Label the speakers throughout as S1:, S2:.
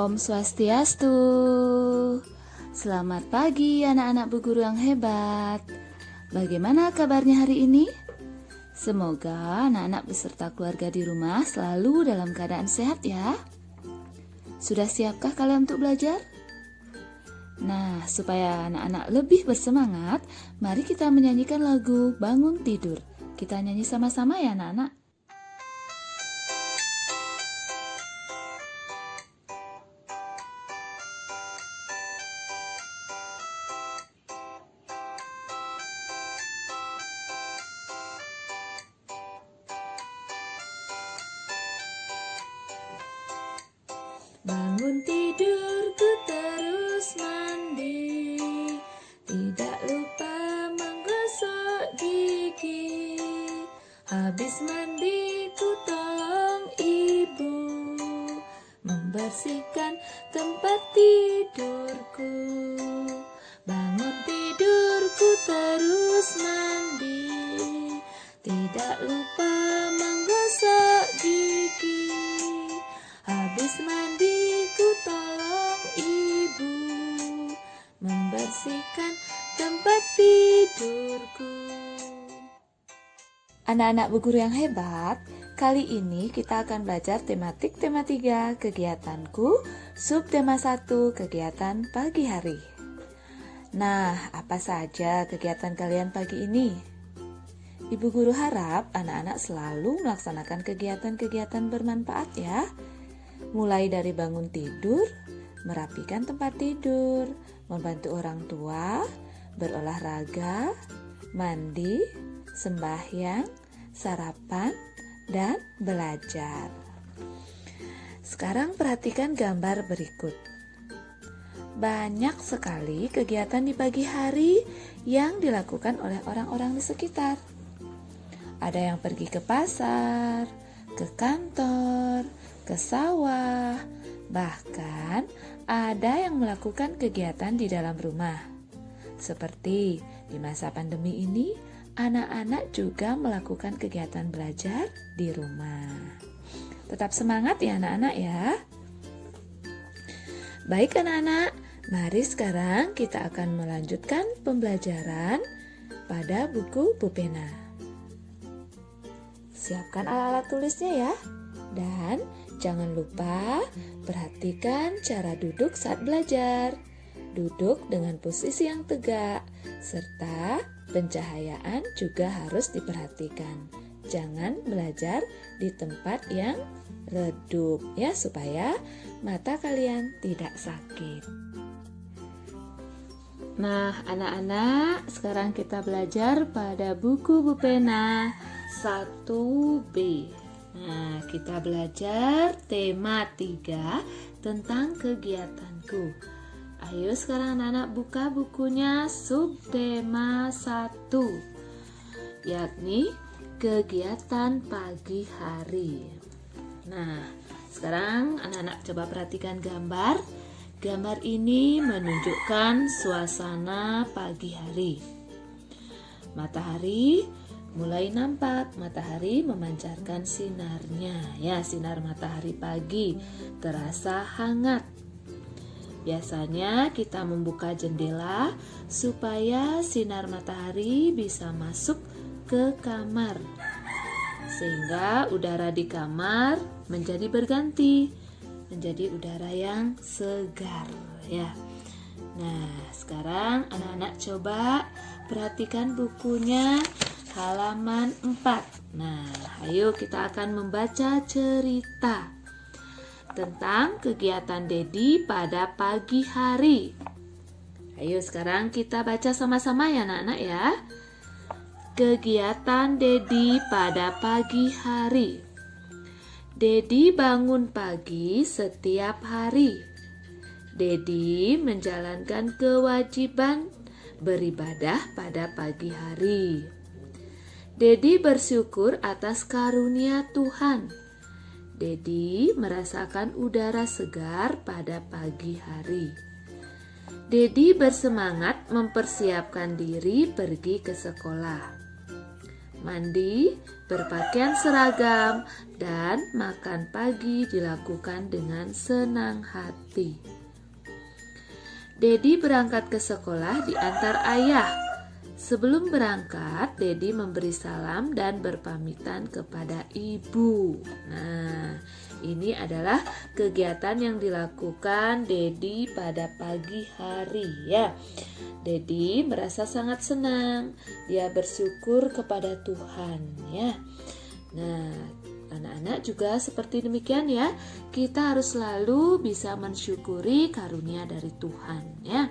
S1: Om Swastiastu. Selamat pagi anak-anak Bu Guru yang hebat. Bagaimana kabarnya hari ini? Semoga anak-anak beserta keluarga di rumah selalu dalam keadaan sehat ya. Sudah siapkah kalian untuk belajar? Nah, supaya anak-anak lebih bersemangat, mari kita menyanyikan lagu Bangun Tidur. Kita nyanyi sama-sama ya anak-anak. Bangun tidurku terus mandi, tidak lupa menggosok gigi. Habis mandi ku tolong ibu membersihkan tempat tidurku. Bangun tidurku terus mandi, tidak lupa menggosok gigi. Habis mandi ku tolong ibu membersihkan tempat tidurku. Anak-anak Bu Guru yang hebat, kali ini kita akan belajar tematik tema 3 kegiatanku, subtema 1 kegiatan pagi hari. Nah, apa saja kegiatan kalian pagi ini? Ibu Guru harap anak-anak selalu melaksanakan kegiatan-kegiatan bermanfaat ya. Mulai dari bangun tidur, merapikan tempat tidur, membantu orang tua, berolahraga, mandi, sembahyang, sarapan, dan belajar. Sekarang perhatikan gambar berikut. Banyak sekali kegiatan di pagi hari yang dilakukan oleh orang-orang di sekitar. Ada yang pergi ke pasar, ke kantor, ke sawah, bahkan ada yang melakukan kegiatan di dalam rumah. Seperti di masa pandemi ini, anak-anak juga melakukan kegiatan belajar di rumah. Tetap semangat ya anak-anak ya. Baik anak-anak, mari sekarang kita akan melanjutkan pembelajaran pada buku pulpena. Siapkan alat-alat tulisnya ya. Dan jangan lupa perhatikan cara duduk saat belajar. Duduk dengan posisi yang tegak, serta pencahayaan juga harus diperhatikan. Jangan belajar di tempat yang redup ya, supaya mata kalian tidak sakit. Nah, anak-anak, sekarang kita belajar pada buku pulpena 1B. Nah, kita belajar tema 3 tentang kegiatanku. Ayo sekarang anak-anak buka bukunya subtema 1, yakni kegiatan pagi hari. Nah, sekarang anak-anak coba perhatikan gambar. Gambar ini menunjukkan suasana pagi hari. Matahari mulai nampak, matahari memancarkan sinarnya. Ya, sinar matahari pagi terasa hangat. Biasanya kita membuka jendela supaya sinar matahari bisa masuk ke kamar, sehingga udara di kamar menjadi berganti, menjadi udara yang segar ya. Nah, sekarang anak-anak coba perhatikan bukunya halaman 4. Nah, ayo kita akan membaca cerita tentang kegiatan Dedi pada pagi hari. Ayo sekarang kita baca sama-sama ya anak-anak ya. Kegiatan Dedi pada pagi hari. Dedi bangun pagi setiap hari. Dedi menjalankan kewajiban beribadah pada pagi hari. Dedi bersyukur atas karunia Tuhan. Dedi merasakan udara segar pada pagi hari. Dedi bersemangat mempersiapkan diri pergi ke sekolah. Mandi, berpakaian seragam, dan makan pagi dilakukan dengan senang hati. Dedi berangkat ke sekolah diantar ayah. Sebelum berangkat, Dedi memberi salam dan berpamitan kepada ibu. Nah, ini adalah kegiatan yang dilakukan Dedi pada pagi hari ya. Dedi merasa sangat senang. Dia bersyukur kepada Tuhan ya. Nah, anak-anak juga seperti demikian ya. Kita harus selalu bisa mensyukuri karunia dari Tuhan ya.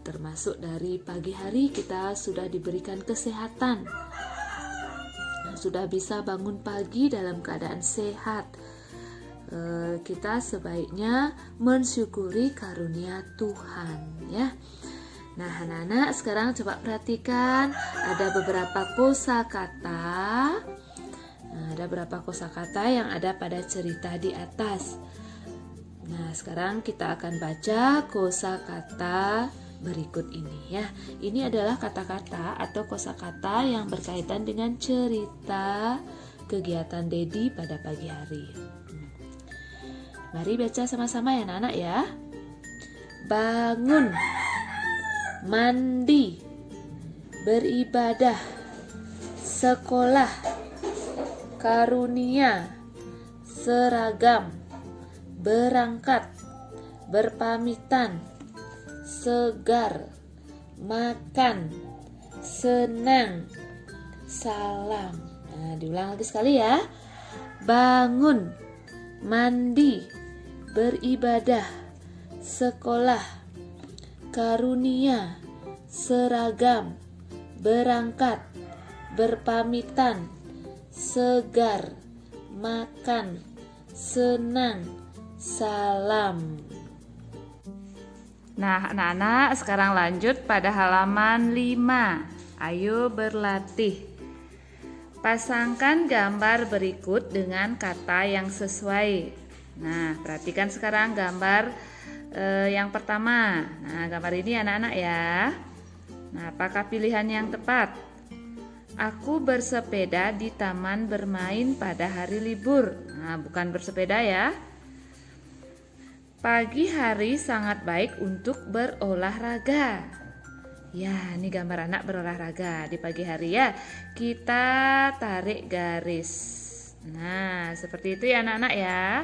S1: Termasuk dari pagi hari kita sudah diberikan kesehatan. Sudah bisa bangun pagi dalam keadaan sehat. Kita sebaiknya mensyukuri karunia Tuhan ya. Nah, anak-anak sekarang coba perhatikan ada beberapa kosakata. Ada beberapa kosakata yang ada pada cerita di atas. Nah, sekarang kita akan baca kosakata berikut ini ya. Ini adalah kata-kata atau kosakata yang berkaitan dengan cerita kegiatan Dedi pada pagi hari. Mari baca sama-sama ya anak-anak ya. Bangun, mandi, beribadah, sekolah, karunia, seragam, berangkat, berpamitan, segar, makan, senang, salam. Nah, diulang lagi sekali ya. Bangun, mandi, beribadah, sekolah, karunia, seragam, berangkat, berpamitan, segar, makan, senang, salam. Nah, anak-anak sekarang lanjut pada halaman 5. Ayo berlatih. Pasangkan gambar berikut dengan kata yang sesuai. Nah, perhatikan sekarang gambar yang pertama. Nah, gambar ini anak-anak ya. Nah, apakah pilihan yang tepat? Aku bersepeda di taman bermain pada hari libur. Nah, bukan bersepeda ya. Pagi hari sangat baik untuk berolahraga. Ya, ini gambar anak berolahraga di pagi hari ya. Kita tarik garis. Nah, seperti itu ya anak-anak ya.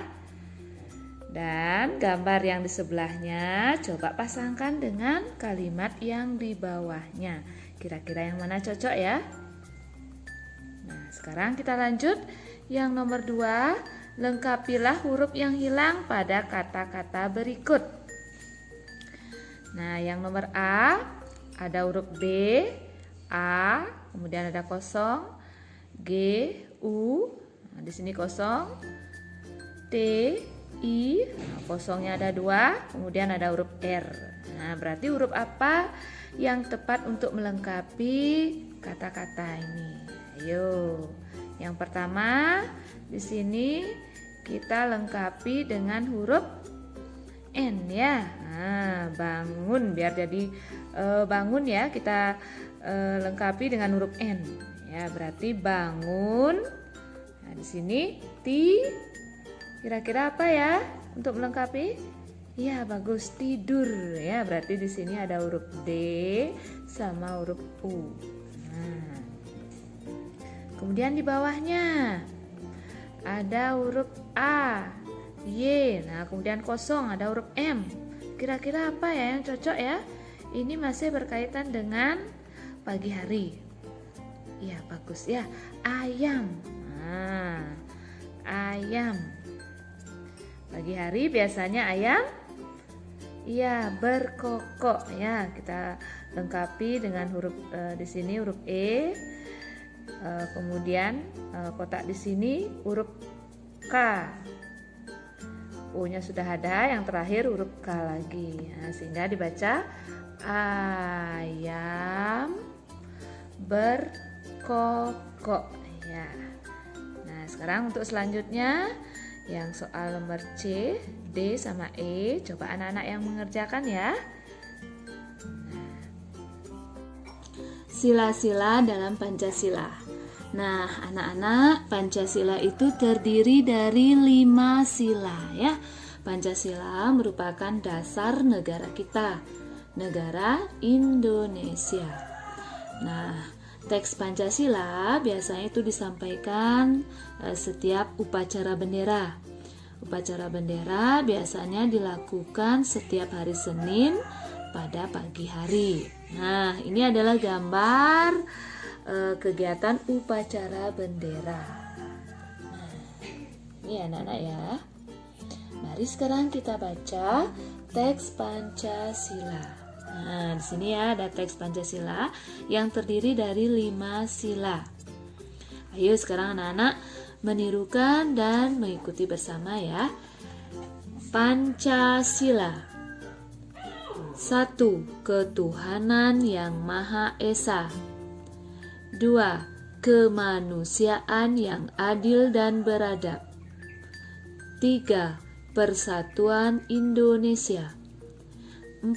S1: Dan gambar yang di sebelahnya coba pasangkan dengan kalimat yang di bawahnya. Kira-kira yang mana cocok ya? Nah, sekarang kita lanjut. Yang nomor 2. Lengkapilah huruf yang hilang pada kata-kata berikut. Nah, yang nomor A ada huruf B, A, kemudian ada kosong, G, U, nah, di sini kosong, T, I, nah, kosongnya ada 2, kemudian ada huruf R. Nah, berarti huruf apa yang tepat untuk melengkapi kata-kata ini? Ayo, yang pertama di sini kita lengkapi dengan huruf N ya. Nah, bangun biar jadi bangun ya. Kita lengkapi dengan huruf N. Ya, berarti bangun. Nah, di sini T. Kira-kira apa ya untuk melengkapi? Ya, bagus, tidur ya. Berarti di sini ada huruf D sama huruf U. Nah. Kemudian di bawahnya ada huruf A, Y, nah kemudian kosong ada huruf M. Kira-kira apa ya yang cocok ya? Ini masih berkaitan dengan pagi hari. Ya bagus ya, ayam. Nah, ayam. Pagi hari biasanya ayam. Ya berkokok ya. Kita lengkapi dengan huruf di sini huruf E. Kemudian kotak di sini huruf K. U-nya sudah ada, yang terakhir huruf K lagi. Nah, sehingga dibaca ayam berkokok ya. Nah, sekarang untuk selanjutnya yang soal nomor C, D sama E, coba anak-anak yang mengerjakan ya. Sila-sila dalam Pancasila. Nah, anak-anak, Pancasila itu terdiri dari 5 sila ya. Pancasila merupakan dasar negara kita, negara Indonesia. Nah, teks Pancasila biasanya itu disampaikan setiap upacara bendera. Upacara bendera biasanya dilakukan setiap hari Senin pada pagi hari. Nah, ini adalah gambar kegiatan upacara bendera. Nah, ini anak-anak ya. Mari sekarang kita baca teks Pancasila. Nah, di sini ya ada teks Pancasila yang terdiri dari 5 sila. Ayo sekarang anak-anak menirukan dan mengikuti bersama ya. Pancasila. 1. Ketuhanan yang Maha Esa. 2. Kemanusiaan yang adil dan beradab. 3. Persatuan Indonesia. 4.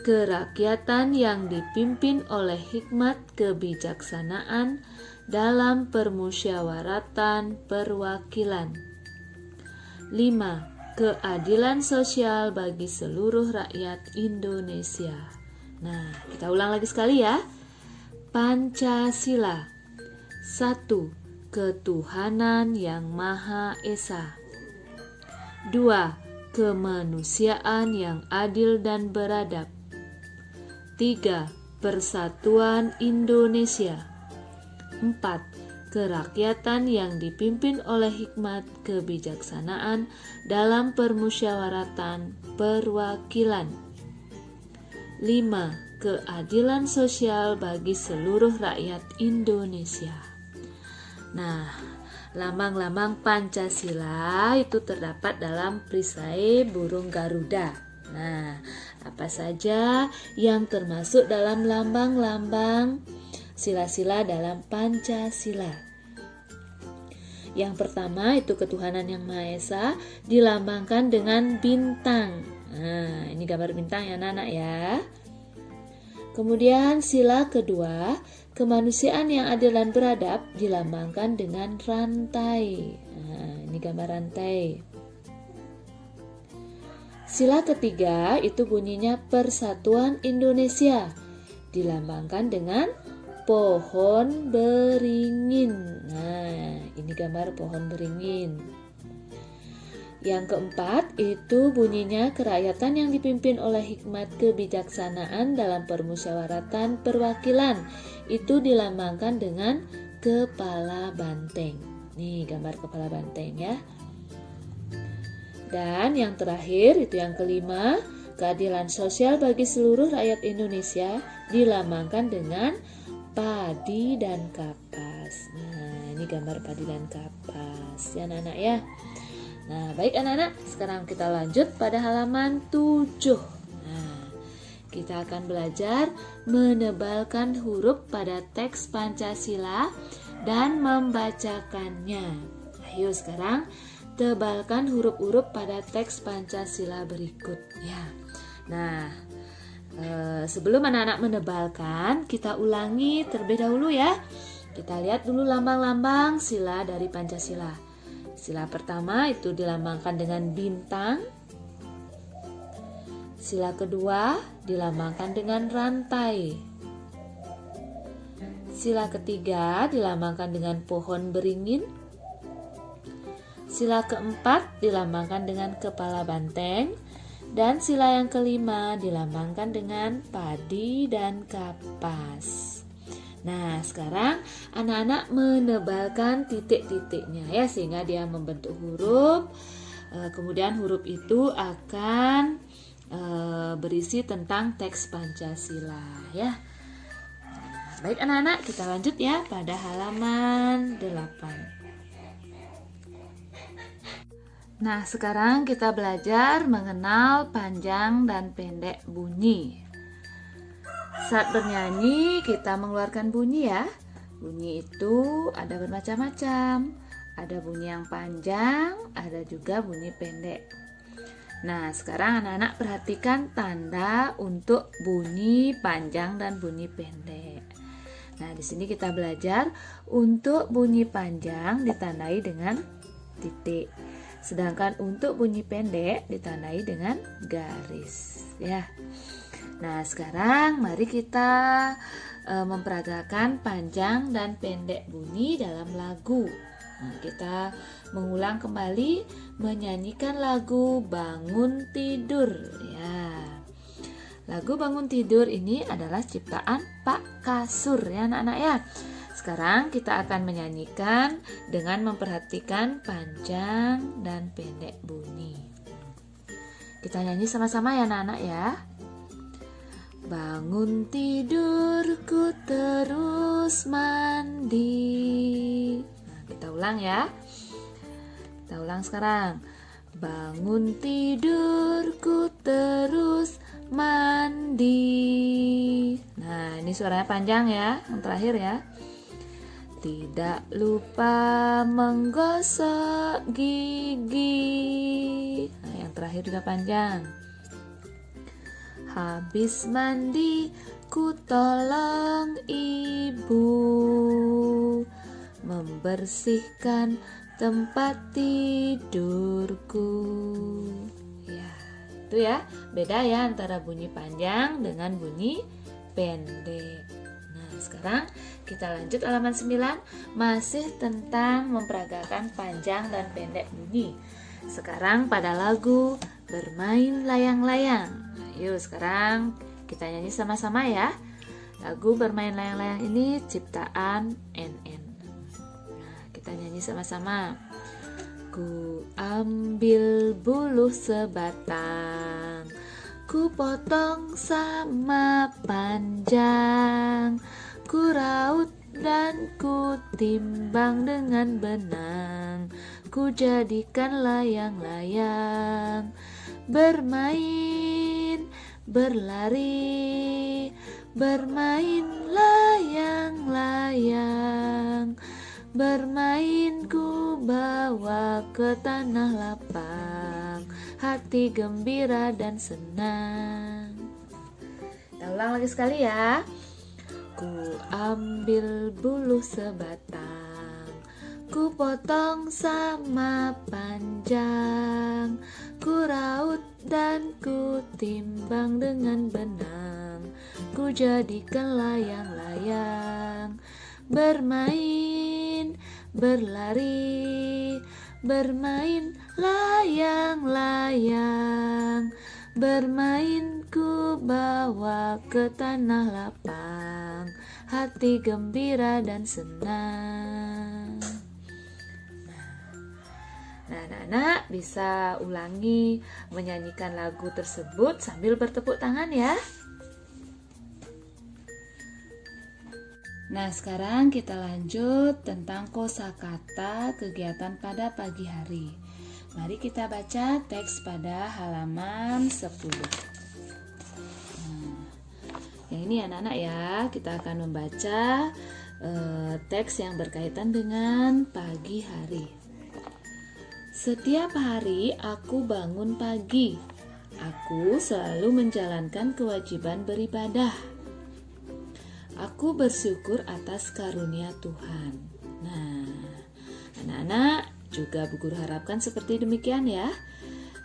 S1: Kerakyatan yang dipimpin oleh hikmat kebijaksanaan dalam permusyawaratan perwakilan. 5. Keadilan sosial bagi seluruh rakyat Indonesia. Nah, kita ulang lagi sekali ya. Pancasila. 1. Ketuhanan yang Maha Esa. 2. Kemanusiaan yang adil dan beradab. 3. Persatuan Indonesia. 4. Kerakyatan yang dipimpin oleh hikmat kebijaksanaan dalam permusyawaratan perwakilan. 5. Keadilan sosial bagi seluruh rakyat Indonesia. Nah, lambang-lambang Pancasila itu terdapat dalam perisai burung Garuda. Nah, apa saja yang termasuk dalam lambang-lambang sila-sila dalam Pancasila? Yang pertama itu ketuhanan yang Maha Esa dilambangkan dengan bintang. Nah, ini gambar bintang ya anak-anak ya. Kemudian sila kedua, kemanusiaan yang adil dan beradab dilambangkan dengan rantai. Nah, ini gambar rantai. Sila ketiga itu bunyinya Persatuan Indonesia, dilambangkan dengan pohon beringin. Nah, ini gambar pohon beringin. Yang keempat itu bunyinya kerakyatan yang dipimpin oleh hikmat kebijaksanaan dalam permusyawaratan perwakilan. Itu dilambangkan dengan kepala banteng. Nih gambar kepala banteng ya. Dan yang terakhir itu yang kelima, keadilan sosial bagi seluruh rakyat Indonesia dilambangkan dengan padi dan kapas. Nah, ini gambar padi dan kapas ya anak-anak ya. Nah, baik anak-anak, sekarang kita lanjut pada halaman 7. Nah, kita akan belajar menebalkan huruf pada teks Pancasila dan membacakannya. Ayo sekarang tebalkan huruf-huruf pada teks Pancasila berikut ya. Nah, sebelum anak-anak menebalkan, kita ulangi terlebih dahulu ya. Kita lihat dulu lambang-lambang sila dari Pancasila. Sila pertama itu dilambangkan dengan bintang. Sila kedua dilambangkan dengan rantai. Sila ketiga dilambangkan dengan pohon beringin. Sila keempat dilambangkan dengan kepala banteng. Dan sila yang kelima dilambangkan dengan padi dan kapas. Nah, sekarang anak-anak menebalkan titik-titiknya ya, sehingga dia membentuk huruf. Kemudian huruf itu akan berisi tentang teks Pancasila ya. Baik anak-anak, kita lanjut ya pada halaman 8. Nah, sekarang kita belajar mengenal panjang dan pendek bunyi. Saat bernyanyi, kita mengeluarkan bunyi ya. Bunyi itu ada bermacam-macam. Ada bunyi yang panjang, ada juga bunyi pendek. Nah, sekarang anak-anak perhatikan tanda untuk bunyi panjang dan bunyi pendek. Nah, di sini kita belajar untuk bunyi panjang ditandai dengan titik. Sedangkan untuk bunyi pendek ditandai dengan garis, ya. Nah, sekarang mari kita memperagakan panjang dan pendek bunyi dalam lagu. Nah, kita mengulang kembali menyanyikan lagu Bangun Tidur, ya. Lagu Bangun Tidur ini adalah ciptaan Pak Kasur, ya anak-anak ya. Sekarang kita akan menyanyikan dengan memperhatikan panjang dan pendek bunyi. Kita nyanyi sama-sama ya anak-anak ya. Bangun tidurku terus mandi. Nah, kita ulang ya. Kita ulang sekarang. Bangun tidurku terus mandi. Nah, ini suaranya panjang ya, yang terakhir ya. Tidak lupa menggosok gigi. Nah, yang terakhir juga panjang. Habis mandi, ku tolong ibu membersihkan tempat tidurku. Ya, itu ya, beda ya antara bunyi panjang dengan bunyi pendek. Nah, sekarang kita lanjut halaman 9, masih tentang memperagakan panjang dan pendek bunyi. Sekarang pada lagu Bermain Layang-Layang. Nah, yuk sekarang kita nyanyi sama-sama ya. Lagu Bermain Layang-Layang ini ciptaan NN. Nah, kita nyanyi sama-sama. Ku ambil buluh sebatang, ku potong sama panjang, ku raut dan ku timbang dengan benang, ku jadikan layang-layang. Bermain, berlari, bermain layang-layang. Bermain ku bawa ke tanah lapang, hati gembira dan senang. Kita ulang lagi sekali ya. Ku ambil buluh sebatang, ku potong sama panjang, ku raut dan ku timbang dengan benang, ku jadikan layang-layang. Bermain, berlari, bermain layang-layang. Bermain ku bawa ke tanah lapang, hati gembira dan senang. Nah, anak-anak bisa ulangi menyanyikan lagu tersebut sambil bertepuk tangan ya. Nah, sekarang kita lanjut tentang kosakata kegiatan pada pagi hari. Mari kita baca teks pada halaman 10. Nah, yang ini anak-anak ya, kita akan membaca teks yang berkaitan dengan pagi hari. Setiap hari aku bangun pagi. Aku selalu menjalankan kewajiban beribadah. Aku bersyukur atas karunia Tuhan. Nah, anak-anak juga Bu Guru harapkan seperti demikian ya.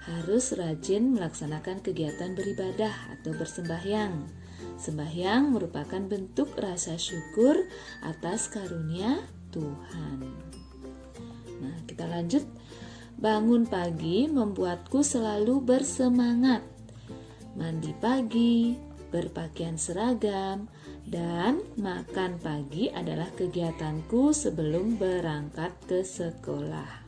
S1: Harus rajin melaksanakan kegiatan beribadah atau bersembahyang. Sembahyang merupakan bentuk rasa syukur atas karunia Tuhan. Nah, kita lanjut. Bangun pagi membuatku selalu bersemangat. Mandi pagi, berpakaian seragam, dan makan pagi adalah kegiatanku sebelum berangkat ke sekolah.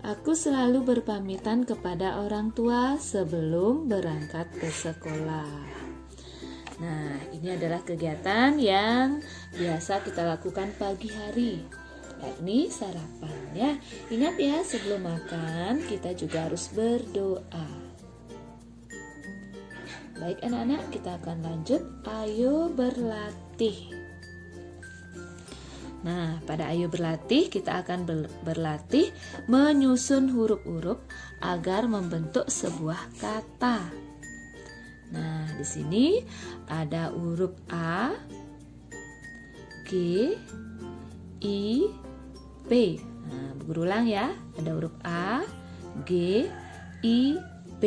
S1: Aku selalu berpamitan kepada orang tua sebelum berangkat ke sekolah. Nah, ini adalah kegiatan yang biasa kita lakukan pagi hari, yakni sarapan ya. Ingat ya, sebelum makan kita juga harus berdoa. Baik anak-anak, kita akan lanjut. Ayo berlatih. Nah, pada ayo berlatih kita akan berlatih menyusun huruf-huruf agar membentuk sebuah kata. Nah, di sini ada huruf A, G, I, P. Nah, berulang ya. Ada huruf A, G, I, P.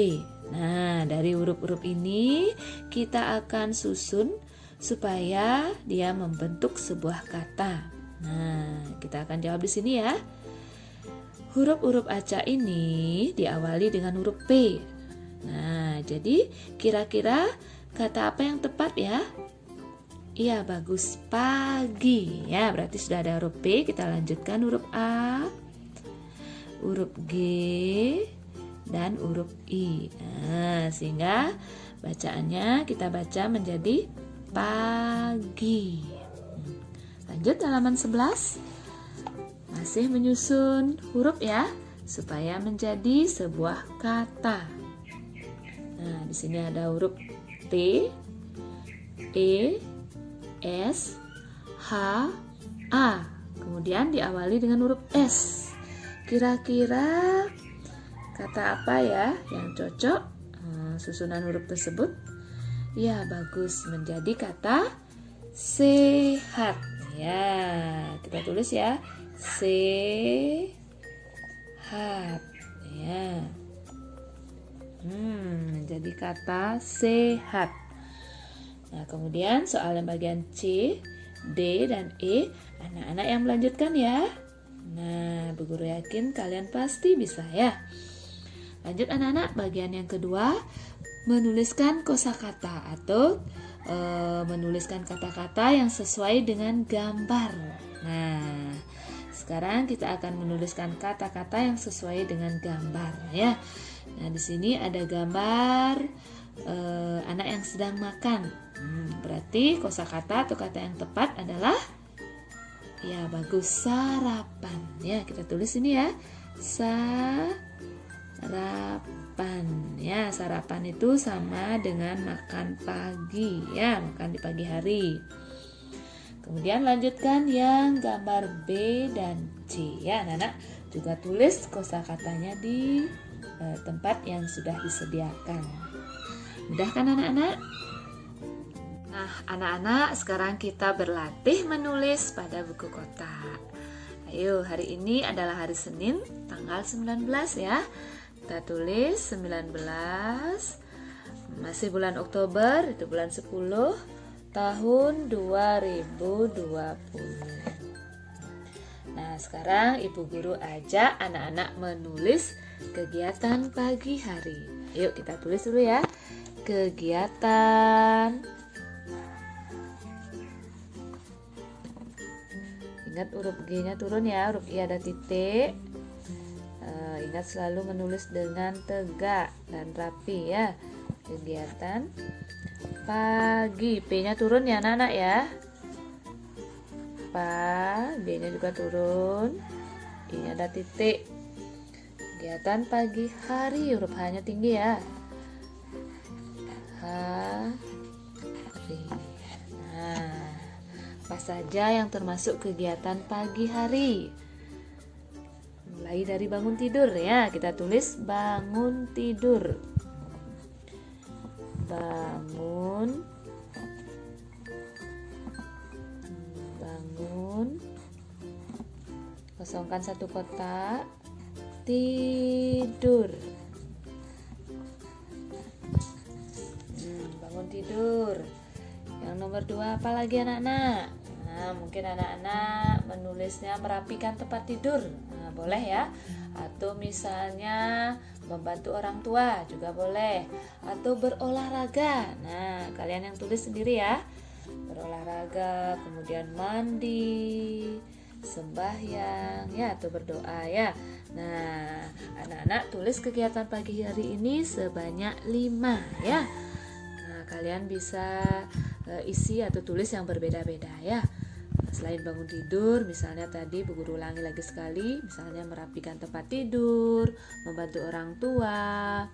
S1: Nah, dari huruf-huruf ini kita akan susun supaya dia membentuk sebuah kata. Nah, kita akan jawab di sini ya. Huruf-huruf acak ini diawali dengan huruf P. Nah, jadi kira-kira kata apa yang tepat ya? Iya, bagus, pagi. Ya, berarti sudah ada huruf P. Kita lanjutkan huruf A, huruf G, dan huruf I. Nah, sehingga bacaannya kita baca menjadi pagi. Lanjut halaman 11. Masih menyusun huruf ya, supaya menjadi sebuah kata. Nah, di sini ada huruf T, E, S, H, A. Kemudian diawali dengan huruf S. Kira-kira kata apa ya yang cocok susunan huruf tersebut? Ya, bagus, menjadi kata sehat. Ya, kita tulis ya, sehat. Ya, menjadi kata sehat. Nah, kemudian soal yang bagian C, D, dan E, anak-anak yang melanjutkan ya. Nah, Bu Guru yakin kalian pasti bisa ya. Lanjut anak-anak, bagian yang kedua, menuliskan kosakata atau menuliskan kata-kata yang sesuai dengan gambar. Nah, sekarang kita akan menuliskan kata-kata yang sesuai dengan gambar ya. Nah, di sini ada gambar anak yang sedang makan. Berarti kosakata atau kata yang tepat adalah ya, bagus, sarapan. Ya, kita tulis ini ya, sarapan. Ya, sarapan itu sama dengan makan pagi ya, makan di pagi hari. Kemudian lanjutkan yang gambar B dan C ya, anak-anak juga tulis kosakatanya di tempat yang sudah disediakan. Mudah kan anak-anak? Nah, anak-anak, sekarang kita berlatih menulis pada buku kotak. Ayo, hari ini adalah hari Senin, tanggal 19 ya. Kita tulis 19, masih bulan Oktober, itu bulan 10, tahun 2020. Nah, sekarang Ibu Guru ajak anak-anak menulis kegiatan pagi hari. Yuk, kita tulis dulu ya. Kegiatan. Ingat huruf G-nya turun ya, huruf I ada titik. Ingat selalu menulis dengan tegak dan rapi ya. Kegiatan pagi, P-nya turun ya anak-anak ya. G-nya juga turun. I-nya ada titik. Kegiatan pagi hari, huruf H-nya tinggi ya. Hari. Nah, apa saja yang termasuk kegiatan pagi hari? Mulai dari bangun tidur ya, kita tulis bangun tidur. Bangun. Kosongkan satu kotak. Tidur. Bangun tidur. Yang nomor 2 apa lagi anak-anak? Nah, mungkin anak-anak menulisnya merapikan tempat tidur. Nah, boleh ya. Atau misalnya membantu orang tua juga boleh. Atau berolahraga. Nah, kalian yang tulis sendiri ya. Berolahraga, kemudian mandi, sembahyang ya, atau berdoa ya. Nah, anak-anak tulis kegiatan pagi hari ini sebanyak 5 ya. Nah, kalian bisa isi atau tulis yang berbeda-beda ya. Selain bangun tidur, misalnya tadi Bu Guru ulangi lagi sekali, misalnya merapikan tempat tidur, membantu orang tua,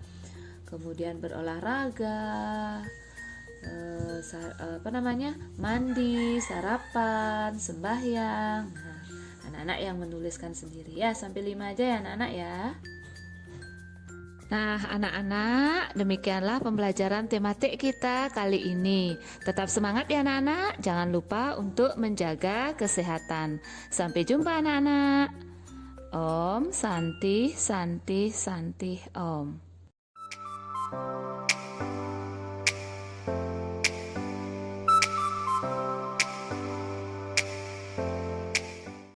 S1: kemudian berolahraga, mandi, sarapan, sembahyang. Nah, anak-anak yang menuliskan sendiri ya, sampai 5 aja ya anak-anak ya. Nah, anak-anak, demikianlah pembelajaran tematik kita kali ini. Tetap semangat ya anak-anak, jangan lupa untuk menjaga kesehatan. Sampai jumpa anak-anak. Om Santi Santi Santi Om.